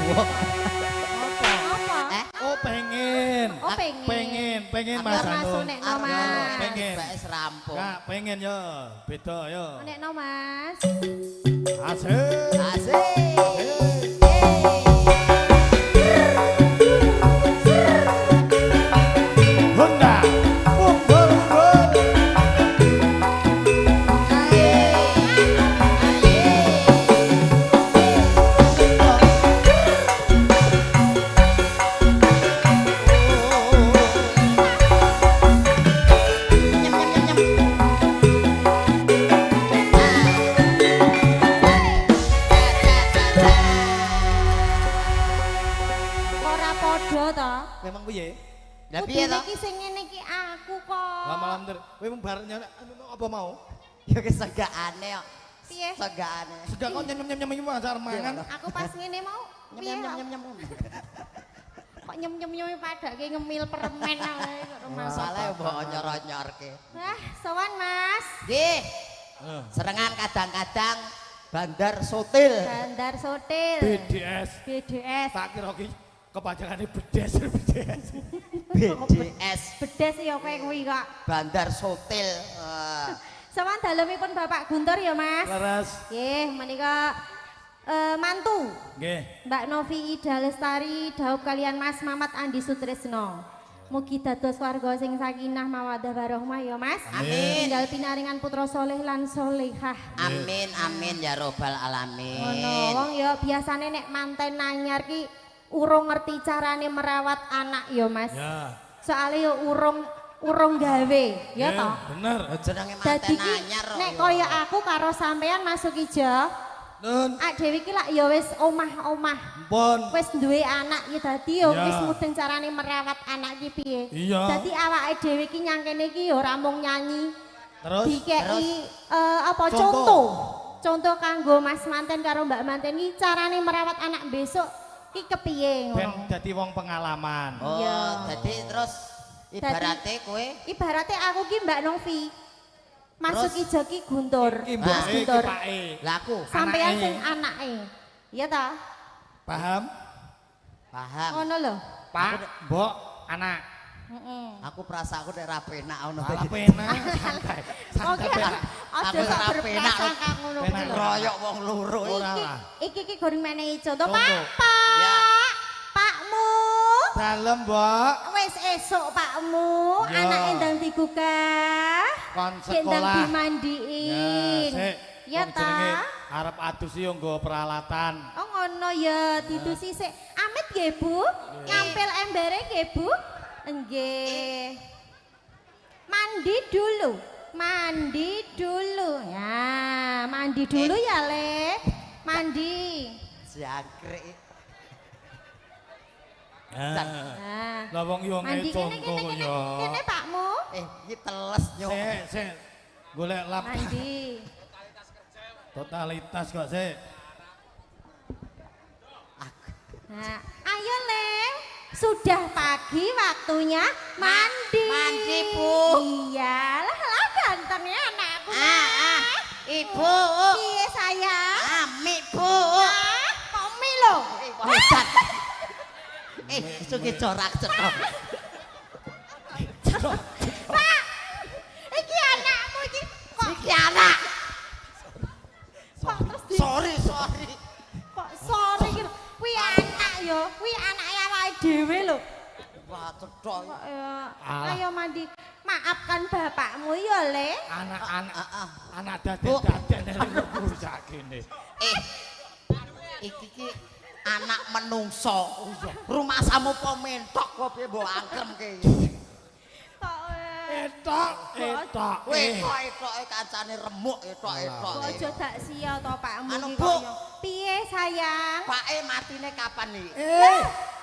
Apa? Oh pengen. Oh Pengen Mas Anu. Nek no Mas. Pengen. Wis rampung. Kak pengen yo. Beda yo. Nek no Mas. Asik. Asik. Honda. Unggul. Ora padha to. Memang piye? Lah piye to? Iki sing ngene iki aku kok. Lah malam ter. Kowe mung bareng apa mau? Ya kesegakane kok. Piye? Segane. Sudah kok nyem iki Mas arep mangan. Aku pas ngene mau piye? Nyem. Kok nyem padake ngemil permen ae kok rumah Masalah mbok nyor-nyorke. Wah, sowan Mas. Nggih. Serengan kadang-kadang bandar sotil. Bandar Sotil. BDS. BDS. Tak kira ki kepanjangane bedes. BDS Bedes ya kowe kuwi kok. bandar sotil. Sowan dalemipun Bapak Guntur ya, Mas. Leres. Nggih, menika mantu Nggih. Mbak Novi Ida Lestari dhaup kalian Mas Mamat Andi Sutrisno. Mugi dados warga sing sakinah mawaddah warahmah ya Mas. Amin. Tinggal pinaringan putra soleh lan solehah. Amin ya robbal alamin. Ngono, wong ya biasane nek manten anyar ki urung ngerti carane merawat anak ya Mas. Ya. Soale ya urung gawe, ya toh. Bener. Jenenge Dadi manten ki anyar kok. nek kaya aku karo sampean masuk ijo, Nun. ak dhewe ki lak ya wis omah-omah. Pun. Wis duwe anak ya dadi ya Ya. wis mudeng carane merawat anak ki piye. Iya. Dadi awake dhewe ki nyang kene ki ya ora mung nyanyi. Terus Dikeki apa Contoh. contoh. Contoh kanggo Mas manten karo Mbak manten iki carane merawat anak besok ki kepiye ben ngono. dadi wong pengalaman. Oh, Iya. jadi terus ibarate kowe Ibarate aku ki Mbak Novi. Masuk ijo ki Guntur. Iki Mas mbok iki Guntur. pake. lah aku Sampeyan Anake. sing anake. Iya ta? Paham? paham. Ngono lho. Pak, mbok, anak. Heeh. Aku perasa aku nek ra penak ngono. Malah penak, santai. Oke, Santai. aja Aku sok ora penak. berprasangka ngono kuwi. Penak. Royok wong loro iki. Ora lah. Iki goreng menehi contoh, Contoh. Pak. Ya. Pakmu. Dalem, Mbok. Wis esuk Pakmu, Ya. anake ndang digugah. Kon Ki ndang sekolah. dimandiin. sik. Ya Wong jenenge ta? arep adus yo nggo peralatan. Oh ngono ya, didusi sik. Amit nggih, Bu. Nyampil embere nggih, Bu. Nggih. Mandi dulu. Mandi dulu. Ya, mandi dulu ya, Le. Mandi. Jangkrik. Nah. Lah wong yo Mandi kene contoh kene kene. yo. Kene Pakmu. Iki teles nyok. Sik. Golek lap. Mandi. Totalitas kok sik. Nah, ayo Le. Sudah pagi waktunya mandi. Mandi, Bu. Iyalah, lah gantengnya anakku. Ibu. Piye sayang? Ami, Bu. Ah, Mami lho. Wedan. Suki corak cetok. Pak. Iki anakmu iki kok Iki anak. kok terus di Sorry. kok sore iki lho. Kuwi anak yo, kuwi anake awake dhewe lho. Wah, cetok. Kok ya Alah. ayo mandi. Maafkan bapakmu ya, Le. Anak daden-daden lho rusak kene. Iki ki anak menungso. Rumah samu pementok kok piye mbok angkremke. Kok Etok. Kowe etok-etoke kancane remuk etok-etok. kok aja dak sia to pakmu Anu, iki Bu. kok ya. Piye sayang? Pake matine kapan iki?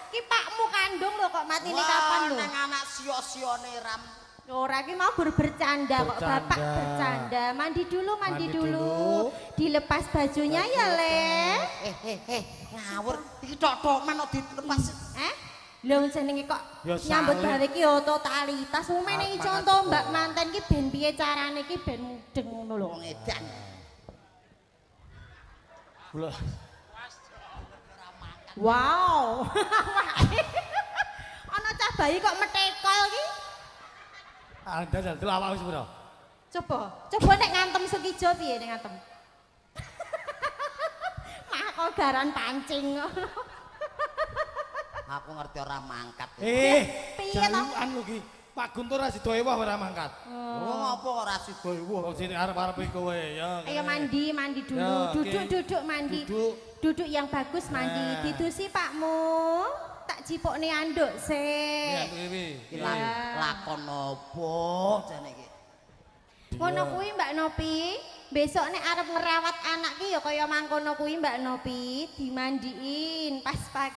Ki pakmu kandung lho kok matine kapan lho? Nang anak sio-sione ram. Ora ki mau bercanda kok Bercanda. bapak bercanda. Mandi dulu, mandi Mandi dulu. dulu. Dilepas bajunya ya, Le. Ngawur. Iki tok-tok men dilepas. Lho jenenge kok Ya nyambut saleh. gawe ki ya totalitas. Menehi Apa contoh kata Mbak kok? manten ki ben piye carane ki ben mudeng ngono lho. Wong edan. Wow. Ana cah bayi kok metekol ki. Ah, dadal delok awak wis pira? Coba nek ngantem Sukijo piye nek ngantem? Mah kok garan pancing. Aku ngerti ora mangkat. Piye to? Jalukan lho ki. Pak Guntur ra sida ewah ora mangkat. Oh, ngapa ora sida Oh, sini arep-arepe kowe ya. Ayo mandi dulu. Ya, Duduk mandi. Duduk yang bagus mandi. Nah. Didusi Pakmu. Tak jipokne anduk Iya, sik. kuwi. iki lakon apa jane iki? Ngono kuwi Mbak Nopi. Besok nek arep ngerawat anak ki ya kaya mangkono kuwi Mbak Nopi, dimandiin pas pagi.